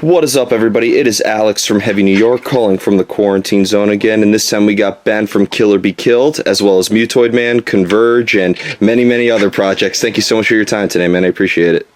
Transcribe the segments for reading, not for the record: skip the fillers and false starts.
What is up, everybody? It is Alex from Heavy New York calling from the quarantine zone again, and this time we got Ben from Killer Be Killed, as well as Mutoid Man, Converge, and many, many other projects. Thank you so much for your time today, man. I appreciate it.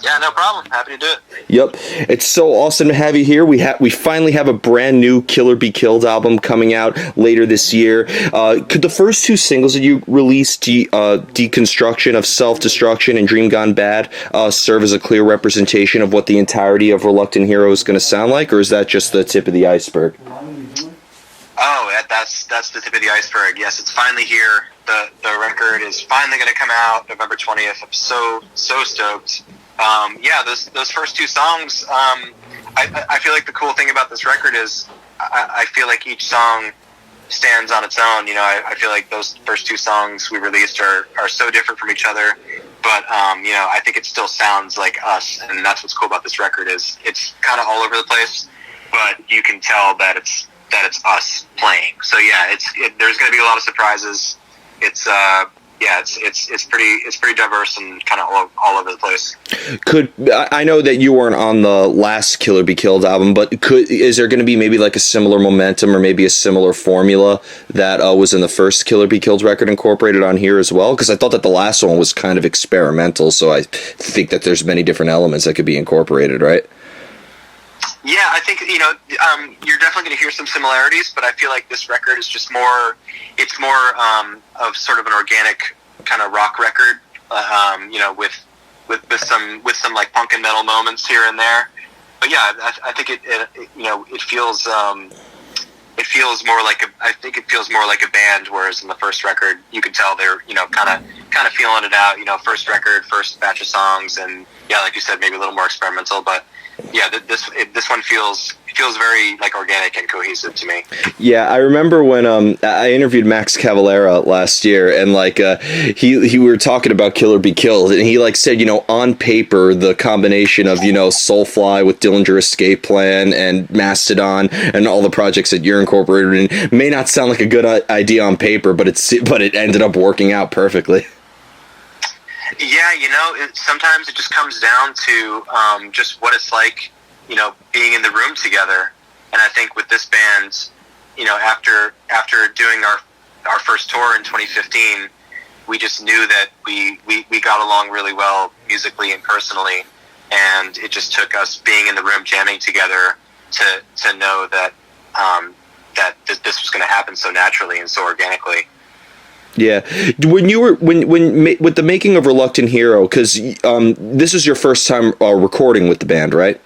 Yeah, no problem. Happy to do it. Yep, it's so awesome to have you here. We finally have a brand new Killer Be Killed album coming out later this year. Could the first two singles that you released, Deconstruction of Self-Destruction and Dream Gone Bad, serve as a clear representation of what the entirety of Reluctant Hero is going to sound like, or is that just the tip of the iceberg? Oh, that's the tip of the iceberg. Yes, it's finally here. The record is finally going to come out November 20th. I'm so stoked. Yeah, those first two songs, I feel like the cool thing about this record is I feel like each song stands on its own. You know, I feel like those first two songs we released are so different from each other, but you know, I think it still sounds like us, and that's what's cool about this record is it's kind of all over the place, but you can tell that it's us playing. So yeah, there's going to be a lot of surprises. It's pretty diverse and kind of all over the place. I know that you weren't on the last Killer Be Killed album, but is there going to be maybe like a similar momentum or maybe a similar formula that was in the first Killer Be Killed record incorporated on here as well? Because I thought that the last one was kind of experimental, so I think that there's many different elements that could be incorporated, right? Yeah, I think, you know, you're definitely going to hear some similarities, but I feel like this record is just more of sort of an organic kind of rock record, you know, with some like punk and metal moments here and there. But yeah, I think it feels more like a band, whereas in the first record you could tell they're, you know, kind of feeling it out. You know, first record, first batch of songs, and yeah, like you said, maybe a little more experimental, but yeah, this one feels very like organic and cohesive to me. Yeah, I remember when I interviewed Max Cavalera last year, and like we were talking about Killer Be Killed, and he like said, you know, on paper the combination of, you know, Soulfly with Dillinger Escape Plan and Mastodon and all the projects that you're incorporated in may not sound like a good idea on paper, but it ended up working out perfectly. Yeah, you know, sometimes it just comes down to just what it's like, you know, being in the room together. And I think with this band, you know, after doing our first tour in 2015, we just knew that we got along really well musically and personally, and it just took us being in the room jamming together to know that that this was going to happen so naturally and so organically. Yeah, when with the making of Reluctant Hero, because this is your first time recording with the band, right?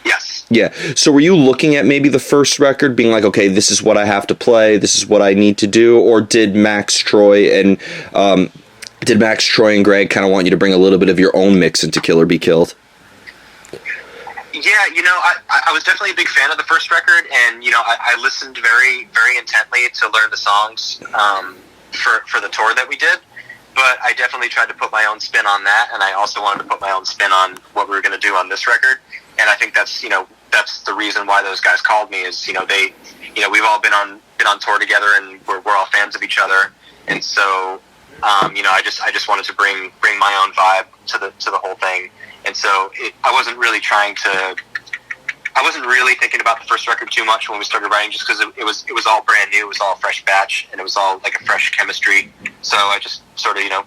Yes. Yeah. So were you looking at maybe the first record, being like, okay, this is what I have to play, this is what I need to do, or did Max Troy and Greg kind of want you to bring a little bit of your own mix into Killer Be Killed? Yeah, you know, I was definitely a big fan of the first record, and you know, I listened very, very intently to learn the songs for the tour that we did, but I definitely tried to put my own spin on that, and I also wanted to put my own spin on what we were going to do on this record. And I think that's the reason why those guys called me is, you know, we've all been on tour together, and we're all fans of each other, and so you know, I just wanted to bring my own vibe to the whole thing. And so I wasn't really thinking about the first record too much when we started writing, just because it was all brand new, it was all a fresh batch, and it was all like a fresh chemistry. So I just sort of, you know,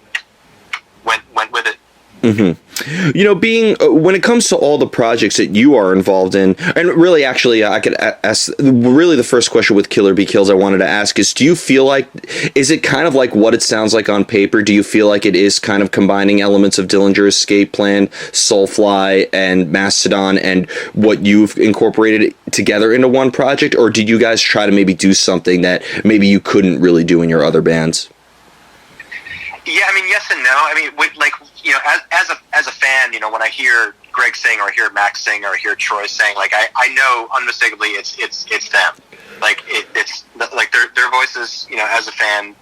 went with it. Mm-hmm. You know, being when it comes to all the projects that you are involved in, and really, actually, I could ask. Really, the first question with Killer Be Killed I wanted to ask is: do you feel like, is it kind of like what it sounds like on paper? Do you feel like it is kind of combining elements of Dillinger Escape Plan, Soulfly, and Mastodon, and what you've incorporated together into one project, or did you guys try to maybe do something that maybe you couldn't really do in your other bands? Yeah, I mean, yes and no. I mean, like, you know, as a fan, you know, when I hear Greg sing or I hear Max sing or I hear Troy sing, like I know unmistakably it's them. Like it's like their voices, you know, as a fan,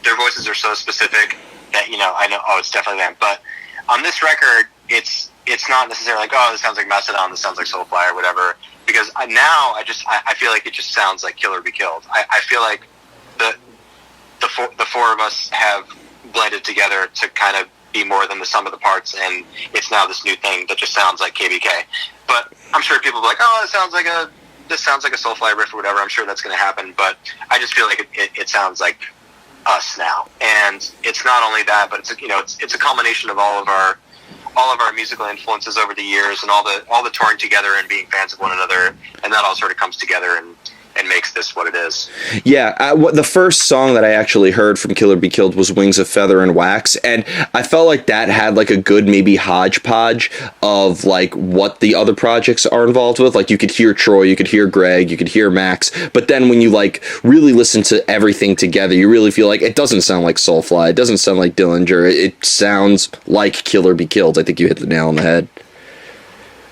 their voices are so specific that, you know, I know, oh, it's definitely them. But on this record, it's not necessarily like, oh, this sounds like Mastodon, this sounds like Soulfly or whatever. Because now I feel like it just sounds like Killer Be Killed. I feel like the four of us have blended together to kind of be more than the sum of the parts, and it's now this new thing that just sounds like KBK. But I'm sure people will be like, oh, this sounds like a Soulfly riff or whatever. I'm sure that's going to happen, but I just feel like it sounds like us now. And it's not only that, but it's a culmination of all of our musical influences over the years, and all the touring together and being fans of one another, and that all sort of comes together and makes this what it is. Yeah, the first song that I actually heard from Killer Be Killed was Wings of Feather and Wax, and I felt like that had like a good maybe hodgepodge of like what the other projects are involved with. Like you could hear Troy, you could hear Greg, you could hear Max, but then when you like really listen to everything together, you really feel like it doesn't sound like Soulfly, it doesn't sound like Dillinger, it sounds like Killer Be Killed. I think you hit the nail on the head.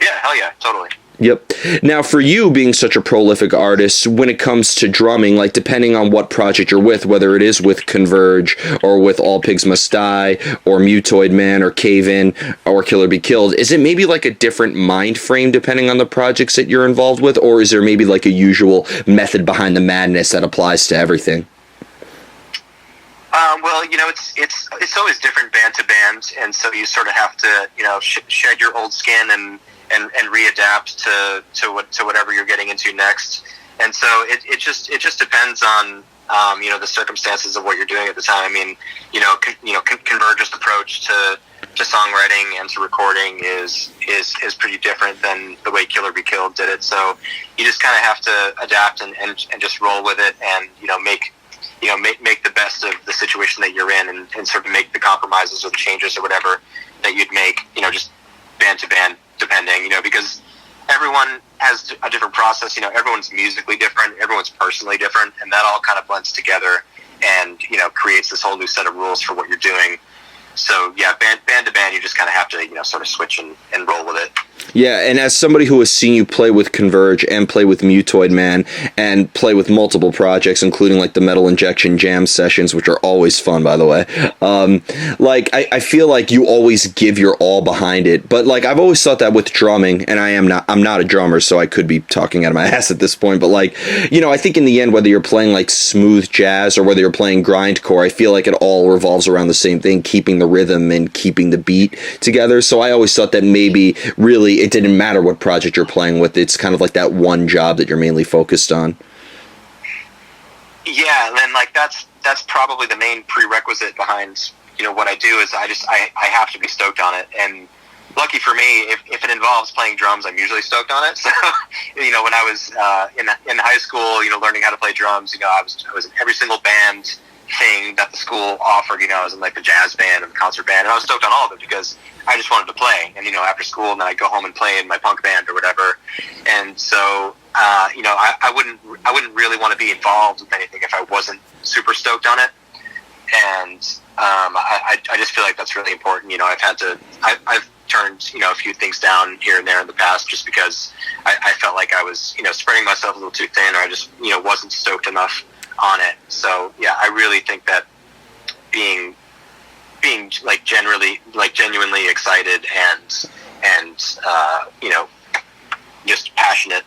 Yeah, hell yeah, totally. Yep. Now, for you being such a prolific artist, when it comes to drumming, like depending on what project you're with, whether it is with Converge or with All Pigs Must Die or Mutoid Man or Cave In or Killer Be Killed, is it maybe like a different mind frame depending on the projects that you're involved with, or is there maybe like a usual method behind the madness that applies to everything? Well, it's always different band to band, and so you sort of have to shed your old skin and readapt to whatever you're getting into next. And so it just depends on the circumstances of what you're doing at the time. I mean, Converge's approach to songwriting and to recording is pretty different than the way Killer Be Killed did it. So you just kind of have to adapt and just roll with it, and make the best of the situation that you're in, and sort of make the compromises or the changes or whatever that you'd make, just band to band, depending, because everyone has a different process. Everyone's musically different, everyone's personally different, and that all kind of blends together and creates this whole new set of rules for what you're doing. So yeah, band to band, you just kind of have to sort of switch and roll with it. Yeah, and as somebody who has seen you play with Converge and play with Mutoid Man and play with multiple projects, including like the Metal Injection jam sessions, which are always fun, by the way, I feel like you always give your all behind it. But like I've always thought that with drumming, and I'm not a drummer, so I could be talking out of my ass at this point. But like I think in the end, whether you're playing like smooth jazz or whether you're playing grindcore, I feel like it all revolves around the same thing: keeping the rhythm and keeping the beat together. So I always thought that maybe really it didn't matter what project you're playing with. It's kind of like that one job that you're mainly focused on. Yeah, and then like that's probably the main prerequisite behind what I do is I have to be stoked on it. And lucky for me, if it involves playing drums, I'm usually stoked on it. So when I was in high school, learning how to play drums, I was in every single band thing that the school offered. I was in like the jazz band and the concert band, and I was stoked on all of it because I just wanted to play. And after school, and then I'd go home and play in my punk band or whatever. And so I wouldn't really want to be involved with anything if I wasn't super stoked on it. And I just feel like that's really important. I've turned a few things down here and there in the past just because I felt like I was spreading myself a little too thin, or I just wasn't stoked enough on it. So yeah, I really think that being genuinely excited and just passionate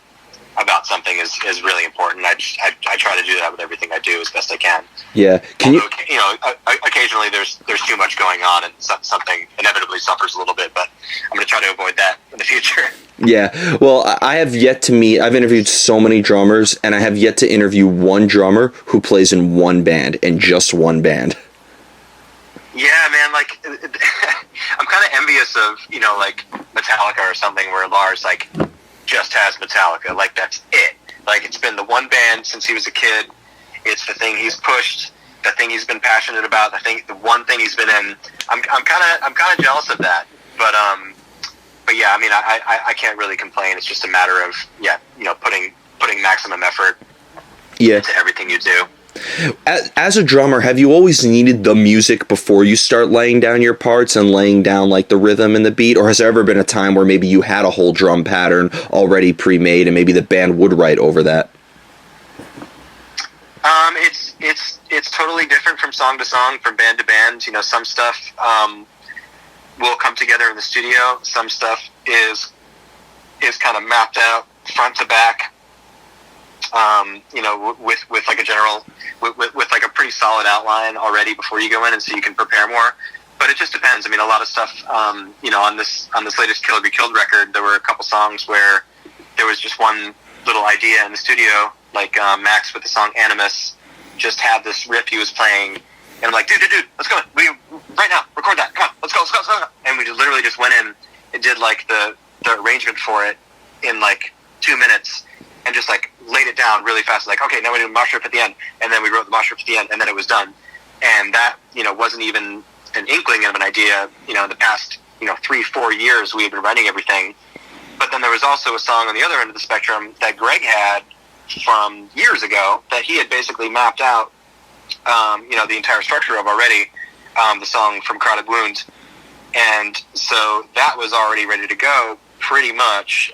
about something is really important. I try to do that with everything I do as best I can. Yeah. Occasionally there's too much going on and something inevitably suffers a little bit, but I'm going to try to avoid that in the future. Yeah, well, I've interviewed so many drummers, and I have yet to interview one drummer who plays in one band, and just one band. Yeah, man, like, I'm kind of envious of, like, Metallica or something, where Lars, like, just has Metallica. Like, that's it. Like, it's been the one band since he was a kid. It's the thing he's pushed, the thing he's been passionate about, the one thing he's been in. I'm kind of jealous of that, but yeah, I mean, I can't really complain. It's just a matter of putting maximum effort into everything you do. As a drummer, have you always needed the music before you start laying down your parts and laying down like the rhythm and the beat, or has there ever been a time where maybe you had a whole drum pattern already pre-made and maybe the band would write over that? It's totally different from song to song, from band to band. Some stuff will come together in the studio. Some stuff is kind of mapped out front to back. With like a general, with like a pretty solid outline already before you go in, and so you can prepare more. but it just depends. I mean, a lot of stuff, you know, on this latest Killer Be Killed record, there were a couple songs where there was just one little idea in the studio, like Max with the song Animus just had this riff he was playing, and I'm like, dude, let's go, right now, record that, come on, let's go. And we just literally just went in and did like the arrangement for it in like 2 minutes, and just like laid it down really fast. Like, okay, now we do a mosh riff at the end, and then we wrote the mosh riff at the end, and then it was done. And that, you know, wasn't even an inkling of an idea. You know, in the past, you know, 3-4 years we had been writing everything. But then there was also a song on the other end of the spectrum that Greg had from years ago that he had basically mapped out, you know, the entire structure of already, the song From Crowded Wound. And so that was already ready to go pretty much.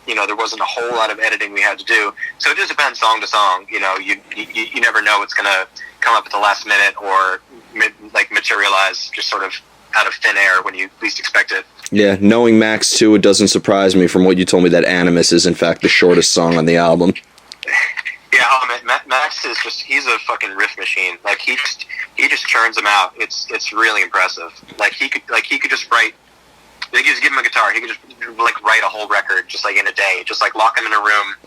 You know, there wasn't a whole lot of editing we had to do. So it just depends song to song. You know, you never know what's going to come up at the last minute or like materialize just sort of out of thin air when you least expect it. Yeah, knowing Max too, it doesn't surprise me from what you told me that Animus is in fact the shortest song on the album. Yeah, Max is just—he's a fucking riff machine. Like he just churns them out. It's really impressive. Like he could just write. Like, you just give him a guitar, he could just like write a whole record just like in a day. Just like lock him in a room,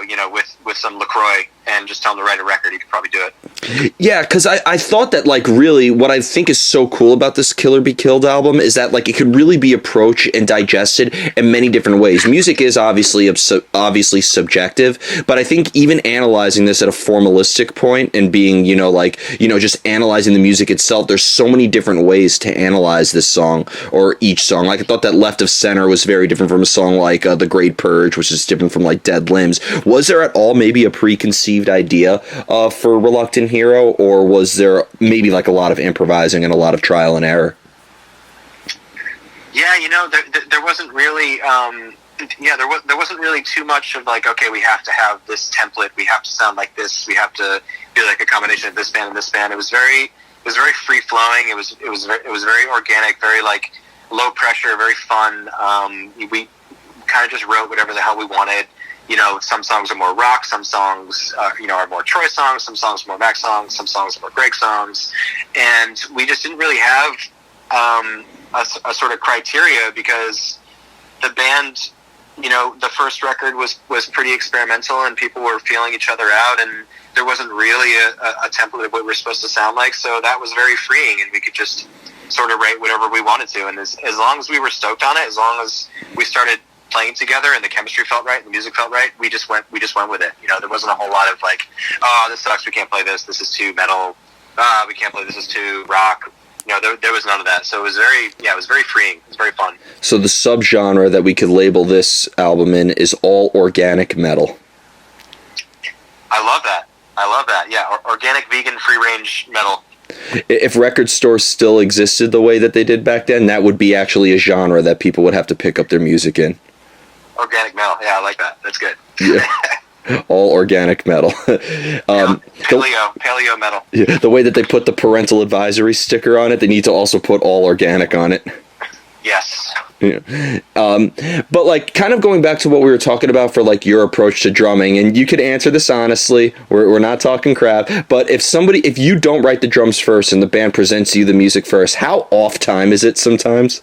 you know, with some LaCroix and just tell him to write a record. He could probably do it. Yeah, because I thought that, like, really what I think is so cool about this Killer Be Killed album is that, like, it could really be approached and digested in many different ways. Music is obviously subjective, but I think even analyzing this at a formalistic point and being, you know, like, you know, just analyzing the music itself, there's so many different ways to analyze this song or each song. Like, I thought that Left of Center was very different from a song like The Great Purge, which is different from, like, Dead Limbs. Was there at all maybe a preconceived idea for Reluctant Hero, or was there maybe like a lot of improvising and a lot of trial and error? Yeah, you know, there wasn't really, there wasn't really too much of like, okay, we have to have this template, we have to sound like this, we have to be like a combination of this band and this band. It was very free flowing. It was very organic, very like low pressure, very fun. We kind of just wrote whatever the hell we wanted. You know, some songs are more rock, some songs, you know, are more Troy songs, some songs are more Max songs, some songs are more Greg songs. And we just didn't really have a sort of criteria because the band, you know, the first record was pretty experimental and people were feeling each other out, and there wasn't really a template of what we're supposed to sound like. So that was very freeing, and we could just sort of write whatever we wanted to. And as long as we were stoked on it, as long as we started playing together and the chemistry felt right and the music felt right, we just went with it. You know, there wasn't a whole lot of like, oh, this sucks, we can't play this is too metal, we can't play this is too rock. You know, there was none of that. So it was very freeing. It was very fun. So the subgenre that we could label this album in is all organic metal. I love that. Yeah, organic, vegan, free range metal. If record stores still existed the way that they did back then, that would be actually a genre that people would have to pick up their music in. Organic metal. Yeah, I like that. That's good. Yeah. All organic metal. Paleo metal. Yeah, the way that they put the parental advisory sticker on it, they need to also put all organic on it. Yes. Yeah. But like kind of going back to what we were talking about for like your approach to drumming, and you could answer this honestly, we're not talking crap, but if you don't write the drums first and the band presents you the music first, how off time is it sometimes?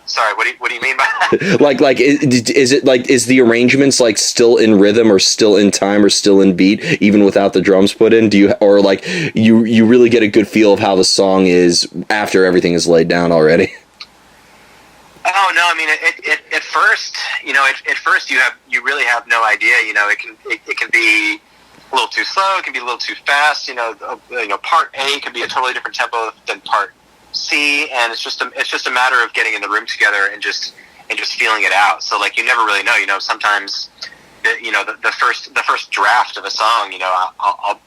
Sorry, what do you mean by that? like is it like, is the arrangements like still in rhythm or still in time or still in beat even without the drums put in? Do you, or like you really get a good feel of how the song is after everything is laid down already? Oh no, I mean at first, you know, at first you really have no idea. You know, it can be a little too slow, it can be a little too fast. You know, part A can be a totally different tempo than part C, and it's just a matter of getting in the room together and just feeling it out. So like you never really know. You know, sometimes the first draft of a song, you know, I'll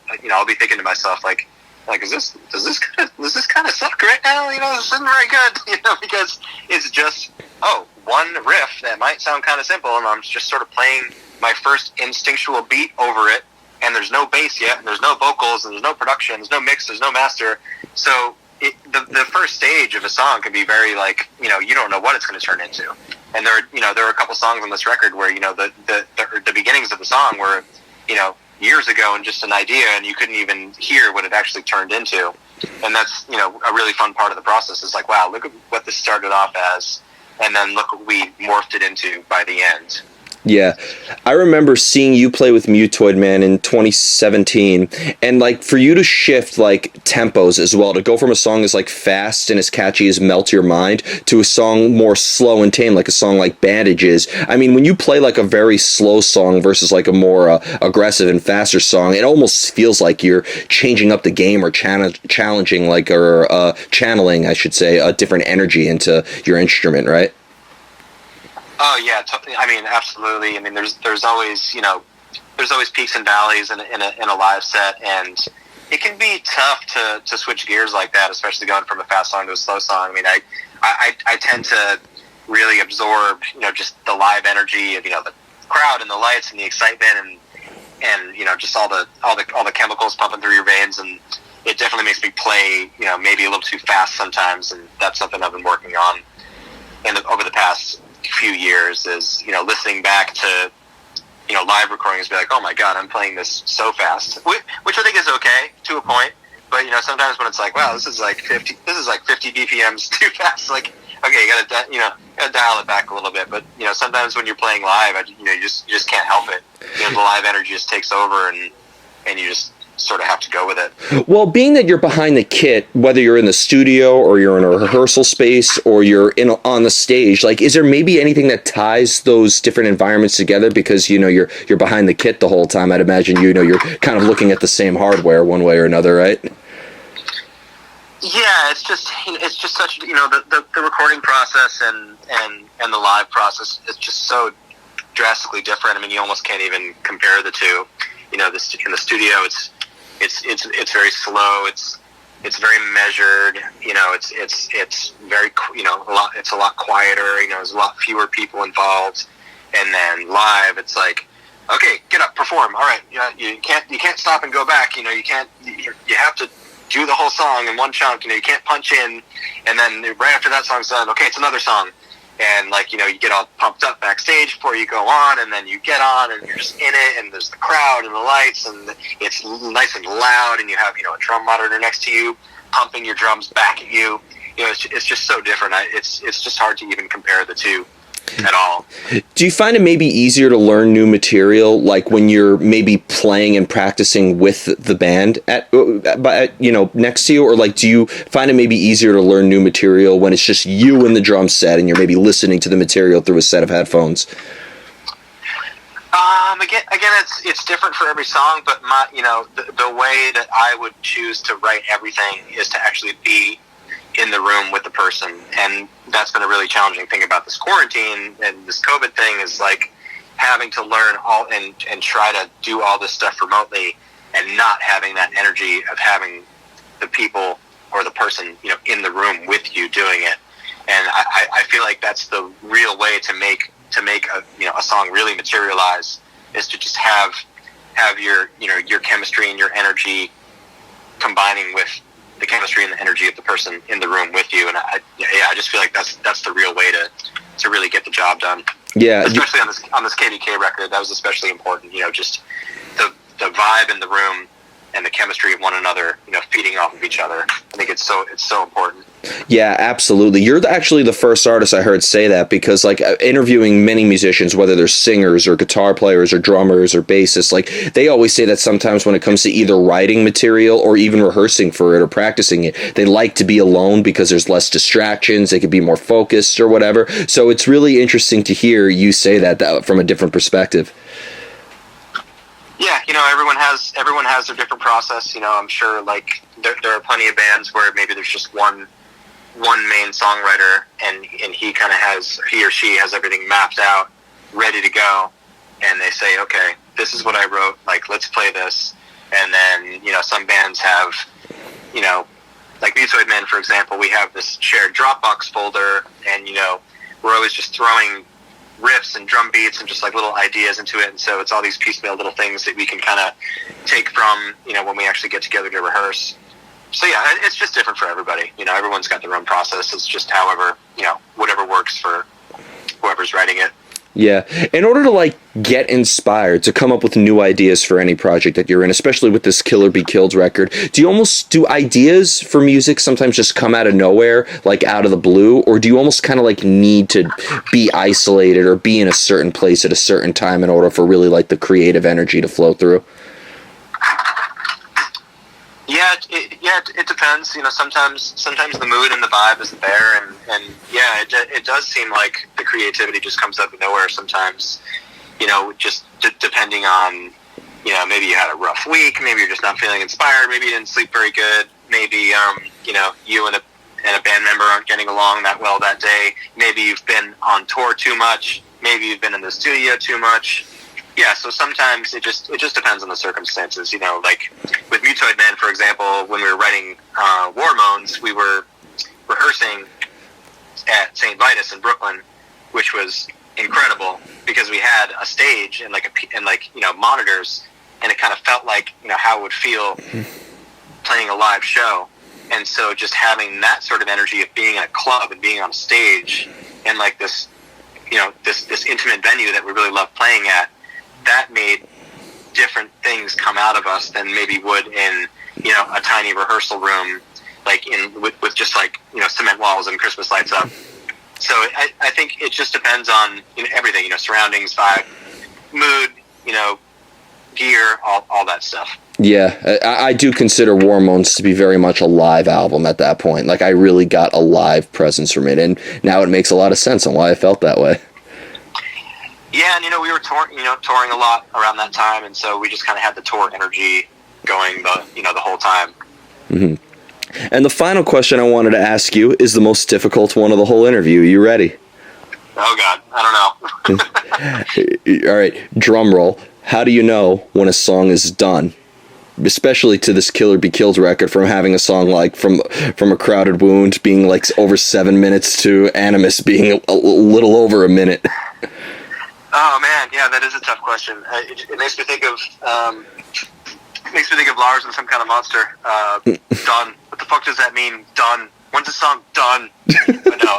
be thinking to myself like does this kind of suck right now? You know, this isn't very good. You know, because it's just one riff that might sound kind of simple, and I'm just sort of playing my first instinctual beat over it, and there's no bass yet, and there's no vocals, and there's no production, there's no mix, there's no master. So the first stage of a song can be very like, you know, you don't know what it's going to turn into. And there are a couple songs on this record where, you know, the beginnings of the song were, you know, years ago and just an idea, and you couldn't even hear what it actually turned into. And that's, you know, a really fun part of the process is like, wow, look at what this started off as, and then look what we morphed it into by the end. Yeah, I remember seeing you play with Mutoid Man in 2017, and like for you to shift like tempos as well, to go from a song as like fast and as catchy as Melt Your Mind to a song more slow and tame, like a song like Bandages. I mean, when you play like a very slow song versus like a more aggressive and faster song, it almost feels like you're changing up the game or challenging like or channeling, I should say, a different energy into your instrument, right? Oh yeah, I mean, absolutely. I mean, there's always, you know, there's always peaks and valleys in a live set, and it can be tough to switch gears like that, especially going from a fast song to a slow song. I mean, I tend to really absorb, you know, just the live energy of, you know, the crowd and the lights and the excitement and you know, just all the chemicals pumping through your veins, and it definitely makes me play, you know, maybe a little too fast sometimes, and that's something I've been working on over the past few years is, you know, listening back to, you know, live recordings, be like, oh my god, I'm playing this so fast, which I think is okay to a point, but you know, sometimes when it's like, wow, this is like 50 BPMs too fast, like, okay, you gotta dial it back a little bit. But you know, sometimes when you're playing live, you just can't help it. You know, the live energy just takes over, and you just sort of have to go with it. Well, being that you're behind the kit, whether you're in the studio or you're in a rehearsal space or you're on the stage, like, is there maybe anything that ties those different environments together? Because, you know, you're behind the kit the whole time. I'd imagine, you know, you're kind of looking at the same hardware one way or another, right? Yeah, it's just such, you know, the recording process and the live process is just so drastically different. I mean, you almost can't even compare the two. You know, in the studio, it's very slow. It's very measured. You know, it's very, you know, it's a lot quieter. You know, there's a lot fewer people involved. And then live, it's like, okay, get up, perform. All right, you can't stop and go back. You know, you have to do the whole song in one chunk. You know, you can't punch in, and then right after that song's done, okay, it's another song. And, like, you know, you get all pumped up backstage before you go on, and then you get on, and you're just in it, and there's the crowd and the lights, and it's nice and loud, and you have, you know, a drum monitor next to you, pumping your drums back at you. You know, it's just so different. It's just hard to even compare the two at all. Do you find it maybe easier to learn new material, like when you're maybe playing and practicing with the band at you know, next to you, or like do you find it maybe easier to learn new material when it's just you and the drum set and you're maybe listening to the material through a set of headphones? Again, it's different for every song, but you know, the way that I would choose to write everything is to actually be in the room with the person, and that's been a really challenging thing about this quarantine and this COVID thing, is like having to learn all and try to do all this stuff remotely and not having that energy of having the people or the person, you know, in the room with you doing it. And I feel like that's the real way to make a, you know, a song really materialize, is to just have your, you know, your chemistry and your energy combining with the chemistry and the energy of the person in the room with you. And I just feel like that's the real way to really get the job done. Yeah, especially on this KBK record, that was especially important. You know, just the vibe in the room and the chemistry of one another, you know, feeding off of each other. I think it's so important. Yeah, absolutely. You're actually the first artist I heard say that, because like interviewing many musicians, whether they're singers or guitar players or drummers or bassists, like they always say that sometimes when it comes to either writing material or even rehearsing for it or practicing it, they like to be alone because there's less distractions, they could be more focused or whatever. So it's really interesting to hear you say that from a different perspective. Yeah, you know, everyone has their different process. You know, I'm sure like there are plenty of bands where maybe there's just one main songwriter, and he or she has everything mapped out, ready to go, and they say, okay, this is what I wrote, like, let's play this. And then, you know, some bands have, you know, like Mutoid Man, for example, we have this shared Dropbox folder, and, you know, we're always just throwing riffs and drum beats and just like little ideas into it, and so it's all these piecemeal little things that we can kind of take from, you know, when we actually get together to rehearse. So yeah, it's just different for everybody. You know, everyone's got their own process. It's just however, you know, whatever works for whoever's writing it. Yeah. In order to like get inspired to come up with new ideas for any project that you're in, especially with this Killer Be Killed record, do ideas for music sometimes just come out of nowhere, like out of the blue, or do you almost kind of like need to be isolated or be in a certain place at a certain time in order for really like the creative energy to flow through? Yeah, it depends. You know, sometimes the mood and the vibe isn't there, and yeah, it does seem like the creativity just comes out of nowhere sometimes. You know, just depending on, you know, maybe you had a rough week, maybe you're just not feeling inspired, maybe you didn't sleep very good, maybe you know, you and a band member aren't getting along that well that day, maybe you've been on tour too much, maybe you've been in the studio too much. Yeah, so sometimes it just depends on the circumstances. You know, like with Mutoid Man, for example, when we were writing War Moans, we were rehearsing at St. Vitus in Brooklyn, which was incredible because we had a stage and you know, monitors, and it kind of felt like, you know, how it would feel playing a live show. And so just having that sort of energy of being in a club and being on stage and like this, you know, this intimate venue that we really love playing at, that made different things come out of us than maybe would in, you know, a tiny rehearsal room, like with just like, you know, cement walls and Christmas lights up. So I think it just depends on, you know, everything, you know, surroundings, vibe, mood, you know, gear, all that stuff. Yeah, I do consider War Moans to be very much a live album at that point. Like, I really got a live presence from it, and now it makes a lot of sense on why I felt that way. Yeah, and you know, we were touring a lot around that time, and so we just kind of had the tour energy going the whole time. Mm-hmm. And the final question I wanted to ask you is the most difficult one of the whole interview. You ready? Oh God, I don't know. All right, drum roll. How do you know when a song is done? Especially to this Killer Be Killed record, from having a song like from A Crowded Wound being like over 7 minutes to Animus being a little over a minute. Oh man, yeah, that is a tough question. It makes me think of Lars and Some Kind of Monster. Done. What the fuck does that mean? Done. When's the song done? But no.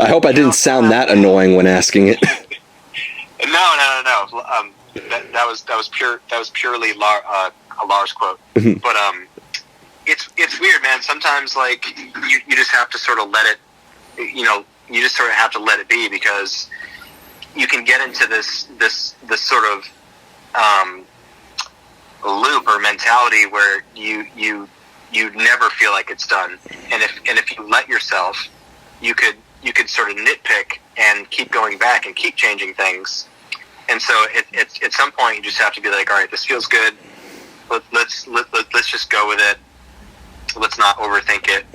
I hope I didn't sound that annoying when asking it. No. That was purely a Lars quote. But it's weird, man. Sometimes like you just have to sort of let it. You know, you just sort of have to let it be, because you can get into this sort of loop or mentality where you never feel like it's done, and if you let yourself, you could sort of nitpick and keep going back and keep changing things. And so at some point you just have to be like, all right, this feels good. Let's just go with it. Let's not overthink it,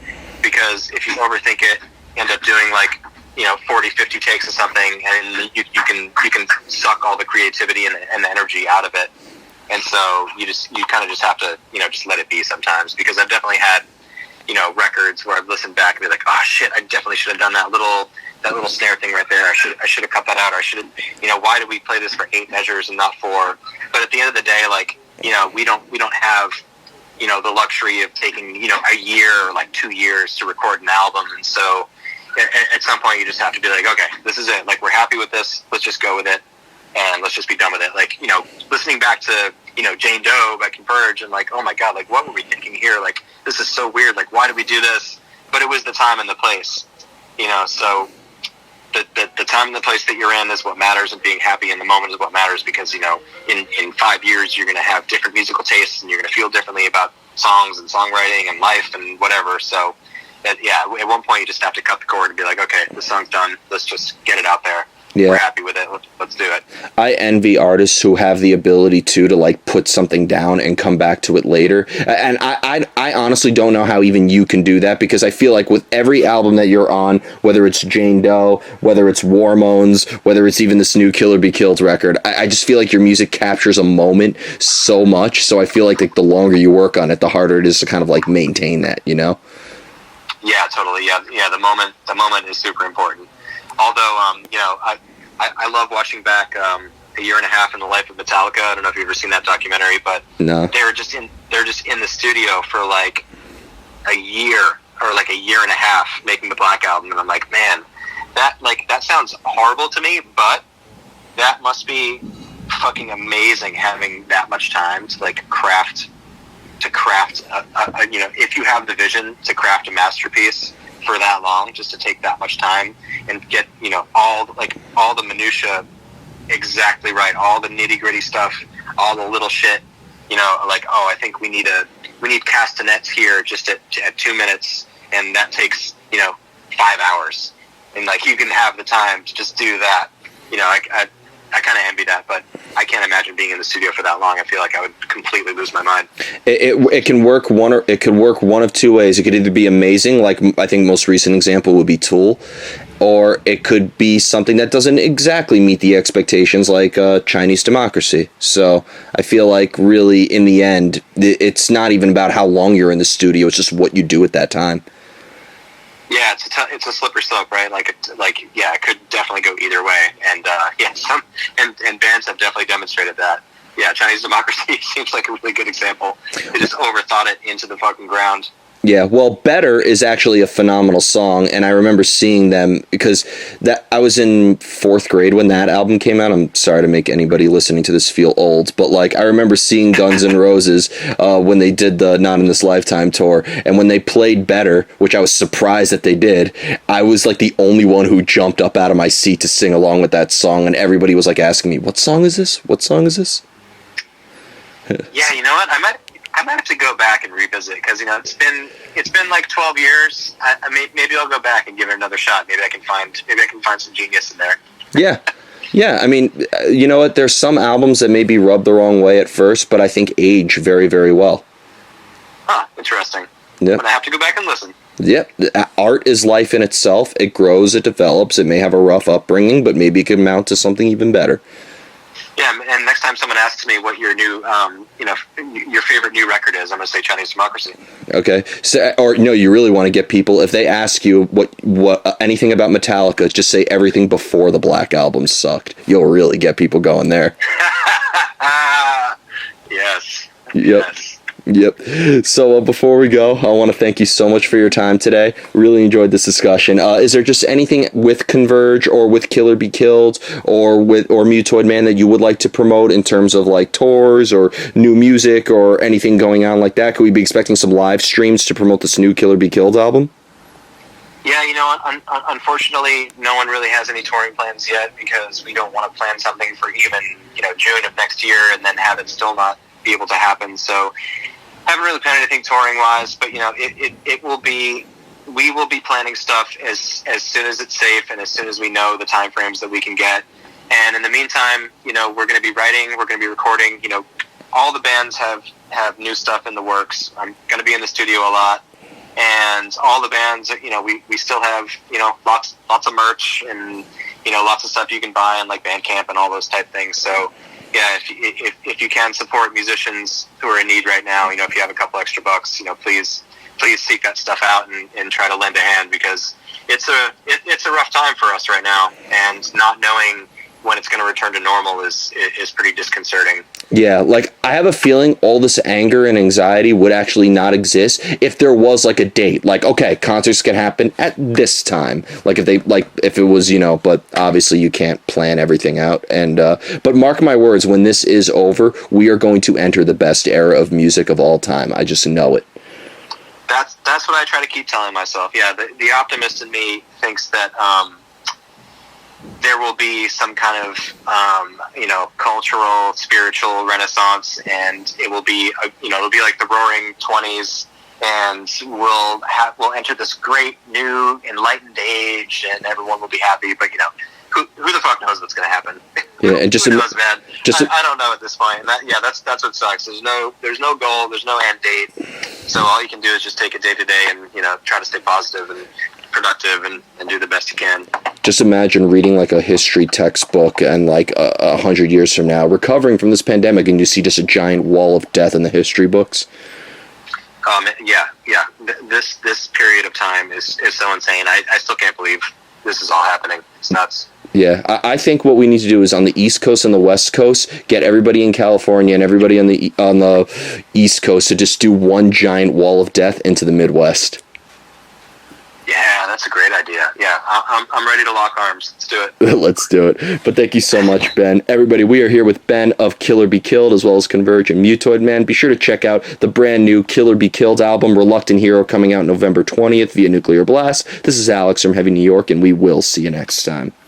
because if you overthink it, end up doing like, you know, 40, 50 takes of something, and you can suck all the creativity and the energy out of it. And so you kind of just have to, you know, just let it be sometimes, because I've definitely had, you know, records where I've listened back and be like, oh shit, I definitely should have done that little snare thing right there. I should have cut that out. Or I should have, you know, why did we play this for 8 measures and not 4? But at the end of the day, like, you know, we don't have, you know, the luxury of taking, you know, a year or like 2 years to record an album. And so at some point you just have to be like, okay, this is it. Like, we're happy with this. Let's just go with it, and let's just be done with it. Like, you know, listening back to, you know, Jane Doe by Converge, and like, oh my God, like, what were we thinking here? Like, this is so weird. Like, why did we do this? But it was the time and the place, you know. So the time and the place that you're in is what matters, and being happy in the moment is what matters, because, you know, in 5 years you're going to have different musical tastes, and you're going to feel differently about songs and songwriting and life and whatever. So yeah, at one point you just have to cut the cord and be like, okay, this song's done. Let's just get it out there. Yeah. We're happy with it. Let's do it. I envy artists who have the ability to like put something down and come back to it later. And I honestly don't know how even you can do that, because I feel like with every album that you're on, whether it's Jane Doe, whether it's War Moans, whether it's even this new Killer Be Killed record, I just feel like your music captures a moment so much. So I feel like the longer you work on it, the harder it is to kind of like maintain that, you know? Yeah, totally. Yeah. The moment is super important. Although, you know, I love watching back A Year and a Half in the Life of Metallica. I don't know if you've ever seen that documentary, but no. They're just in the studio for like a year or like a year and a half making the Black Album, and I'm like, man, that sounds horrible to me, but that must be fucking amazing having that much time to like craft if you have the vision to craft a masterpiece for that long, just to take that much time and get all the minutia exactly right, all the nitty gritty stuff, all the little shit, I think we need castanets here just at 2 minutes, and that takes 5 hours, and like you can have the time to just do that. I kind of envy that, but I can't imagine being in the studio for that long. I feel like I would completely lose my mind. It can work it could work one of two ways. It could either be amazing, like I think most recent example would be Tool, or it could be something that doesn't exactly meet the expectations, like Chinese Democracy. So I feel like really in the end, it's not even about how long you're in the studio. It's just what you do at that time. Yeah, it's a slippery slope, right? It could definitely go either way, and and bands have definitely demonstrated that. Yeah, Chinese Democracy seems like a really good example. They just overthought it into the fucking ground. Yeah, well, Better is actually a phenomenal song, and I remember seeing them because I was in 4th grade when that album came out. I'm sorry to make anybody listening to this feel old, but like I remember seeing Guns N' Roses when they did the Not in This Lifetime tour, and when they played Better, which I was surprised that they did, I was like the only one who jumped up out of my seat to sing along with that song, and everybody was like asking me, "What song is this? What song is this?" Yeah, you know what? I might have to go back and revisit, because it's been like 12 years. Maybe I'll go back and give it another shot. Maybe I can find some genius in there. Yeah. I mean, you know what? There's some albums that maybe rub the wrong way at first, but I think age very, very well. Huh, interesting. Yeah. But I have to go back and listen. Yep. Art is life in itself. It grows, it develops. It may have a rough upbringing, but maybe it can mount to something even better. Yeah, and next time someone asks me what your new, your favorite new record is, I'm going to say Chinese Democracy. Okay. So, or no, you really want to get people, if they ask you what anything about Metallica, just say everything before the Black Album sucked. You'll really get people going there. Yes. Yep. Yes. Yep. So before we go, I want to thank you so much for your time today. Really enjoyed this discussion. Is there just anything with Converge or with Killer Be Killed or Mutoid Man that you would like to promote in terms of like tours or new music or anything going on like that? Could we be expecting some live streams to promote this new Killer Be Killed album? Yeah, unfortunately, no one really has any touring plans yet, because we don't want to plan something for even June of next year and then have it still not be able to happen. So haven't really planned anything touring wise, but it will be. We will be planning stuff as soon as it's safe and as soon as we know the time frames that we can get. And in the meantime, we're going to be writing, we're going to be recording. All the bands have new stuff in the works. I'm going to be in the studio a lot, and all the bands, we still have lots of merch and lots of stuff you can buy on like Bandcamp and all those type things. So yeah, if you can support musicians who are in need right now, if you have a couple extra bucks, please seek that stuff out and try to lend a hand, because it's a rough time for us right now, and not knowing when it's going to return to normal is pretty disconcerting. Yeah, like I have a feeling all this anger and anxiety would actually not exist if there was like a date. Like, okay, concerts can happen at this time. Like if it was, but obviously you can't plan everything out. And but mark my words, when this is over, we are going to enter the best era of music of all time. I just know it. That's what I try to keep telling myself. Yeah, the optimist in me thinks that there will be some kind of cultural, spiritual renaissance, and it will be it'll be like the Roaring '20s, and we'll enter this great new enlightened age, and everyone will be happy. But who the fuck knows what's going to happen? Yeah, and just who knows, man? I don't know at this point. And that's what sucks. There's no goal. There's no end date. So all you can do is just take it day to day, and try to stay positive and productive, and do the best you can. Just imagine reading like a history textbook and like 100 years from now, recovering from this pandemic, and you see just a giant wall of death in the history books. Yeah. This period of time is so insane. I still can't believe this is all happening. It's nuts. Yeah, I think what we need to do is on the East Coast and the West Coast, get everybody in California and everybody on the East Coast to just do one giant wall of death into the Midwest. Yeah, that's a great idea. Yeah, I'm ready to lock arms. Let's do it. Let's do it. But thank you so much, Ben. Everybody, we are here with Ben of Killer Be Killed, as well as Converge and Mutoid Man. Be sure to check out the brand new Killer Be Killed album, Reluctant Hero, coming out November 20th via Nuclear Blast. This is Alex from Heavy New York, and we will see you next time.